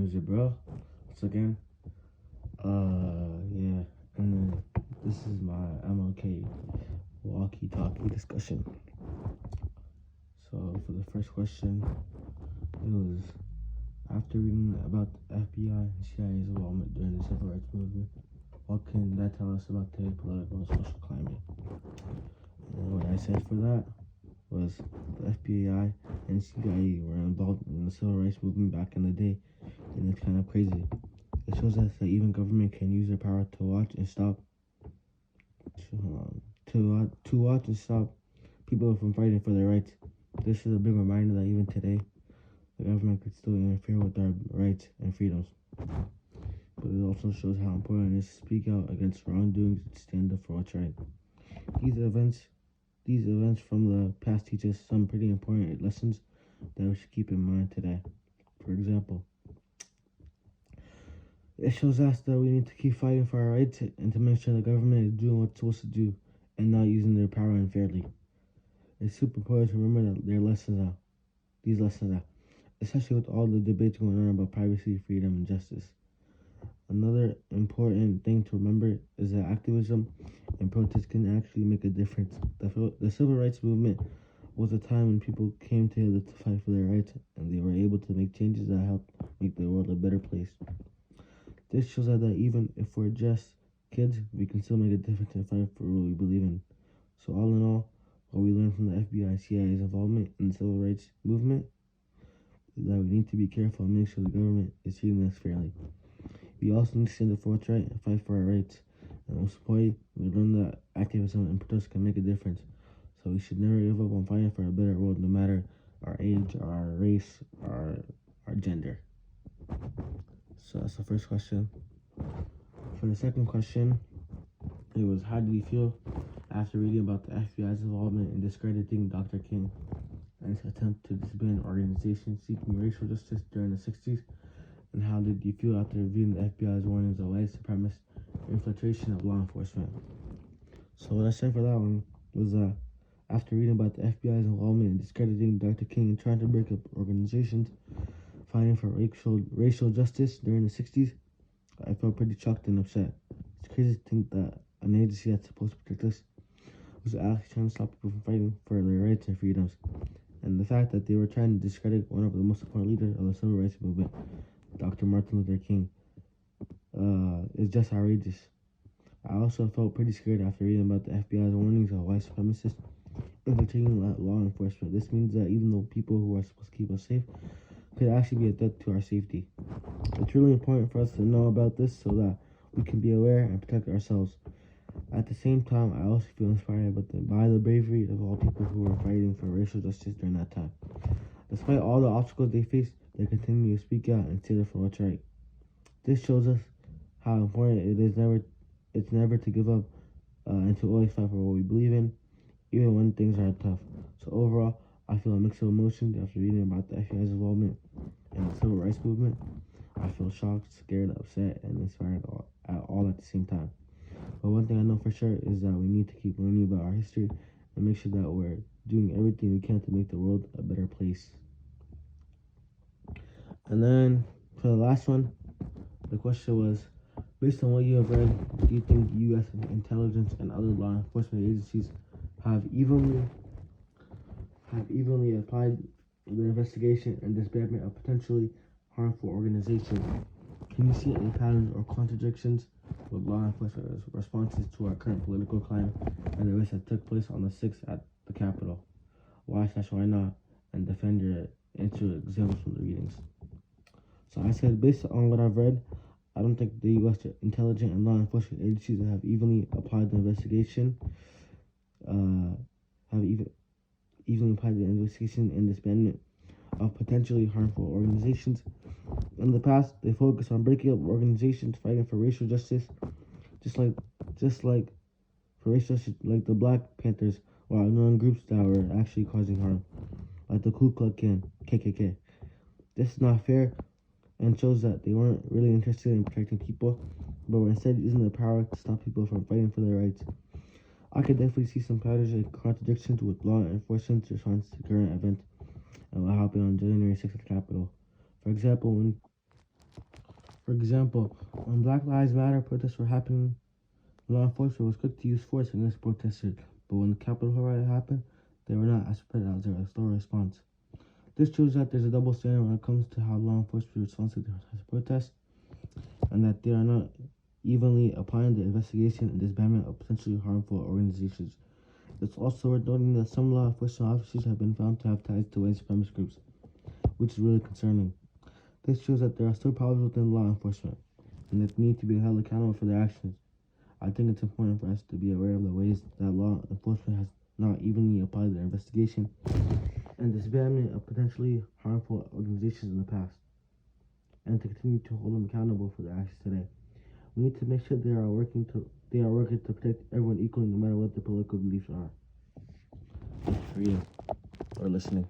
is your bro. Once again. Yeah. And then this is my MLK walkie talkie discussion. So for the first question, it was after reading about the FBI and CIA's involvement during the civil rights movement, what can that tell us about today's political and social climate? And what I said for that was the FBI and CIA were involved in the civil rights movement back in the day, and it's kind of crazy. It shows us that even government can use their power to watch and stop to watch and stop people from fighting for their rights. This is a big reminder that even today, the government could still interfere with our rights and freedoms. But it also shows how important it is to speak out against wrongdoings and stand up for what's right. These events from the past teach us some pretty important lessons that we should keep in mind today. For example, it shows us that we need to keep fighting for our rights and to make sure the government is doing what it's supposed to do and not using their power unfairly. It's super important to remember that these lessons are, especially with all the debates going on about privacy, freedom, and justice. Another important thing to remember is that activism and protest can actually make a difference. The civil rights movement was a time when people came together to fight for their rights, and they were able to make changes that helped make the world a better place. This shows us that even if we're just kids, we can still make a difference and fight for what we believe in. So all in all, what we learned from the FBI CIA's involvement in the civil rights movement is that we need to be careful and make sure the government is treating us fairly. We also need to stand up for what's right and fight for our rights. And most importantly, we learned that activism and protest can make a difference. So we should never give up on fighting for a better world, no matter our age, or our race, or our gender. So that's the first question. For the second question, it was how did you feel after reading about the FBI's involvement in discrediting Dr. King and his attempt to disband organizations seeking racial justice during the 60s? And how did you feel after reviewing the FBI's warnings of white supremacist infiltration of law enforcement? So what I said for that one was after reading about the FBI's involvement in discrediting Dr. King and trying to break up organizations fighting for racial justice during the 60s, I felt pretty shocked and upset. It's crazy to think that an agency that's supposed to protect us was actually trying to stop people from fighting for their rights and freedoms. And the fact that they were trying to discredit one of the most important leaders of the civil rights movement, Dr. Martin Luther King, is just outrageous. I also felt pretty scared after reading about the FBI's warnings of white supremacists infiltrating law enforcement. This means that even though people who are supposed to keep us safe could actually be a threat to our safety. It's really important for us to know about this so that we can be aware and protect ourselves. At the same time, I also feel inspired by the bravery of all people who were fighting for racial justice during that time. Despite all the obstacles they faced, they continue to speak out and stand up for what's right. This shows us how important it's never to give up and to always fight for what we believe in, even when things are tough. So overall, I feel a mix of emotions after reading about the FBI's involvement in the civil rights movement. I feel shocked, scared, upset, and inspired all at the same time. But one thing I know for sure is that we need to keep learning about our history and make sure that we're doing everything we can to make the world a better place. And then for the last one, the question was, based on what you have read, do you think U.S. intelligence and other law enforcement agencies have evenly applied the investigation and disbandment of potentially harmful organizations? Can you see any patterns or contradictions with law enforcement responses to our current political climate and the events that took place on the 6th at the Capitol? Why not? And defend your answer examples from the readings. So I said, based on what I've read, I don't think the U.S. intelligence and law enforcement agencies have evenly applied the investigation, evenly applied the investigation and disbandment of potentially harmful organizations. In the past, they focused on breaking up organizations fighting for racial justice, just like for racial justice, like the Black Panthers, while ignoring groups that were actually causing harm, like the Ku Klux Klan, KKK. This is not fair and shows that they weren't really interested in protecting people, but were instead using their power to stop people from fighting for their rights. I could definitely see some patterns and contradictions with law enforcement's response to current events and what happened on January 6th at the Capitol. For example, when For example, when Black Lives Matter protests were happening, law enforcement was quick to use force against protesters, but when the Capitol riot happened, they were not as prepared as a slow response. This shows that there's a double standard when it comes to how law enforcement responds to protests, and that they are not evenly applying the investigation and disbandment of potentially harmful organizations. It's also worth noting that some law enforcement officers have been found to have ties to white supremacist groups, which is really concerning. This shows that there are still problems within law enforcement, and that they need to be held accountable for their actions. I think it's important for us to be aware of the ways that law enforcement has not evenly applied their investigation and disbandment of potentially harmful organizations in the past, and to continue to hold them accountable for their actions today. We need to make sure they are working to protect everyone equally, no matter what their political beliefs are. Thank you for reading or listening.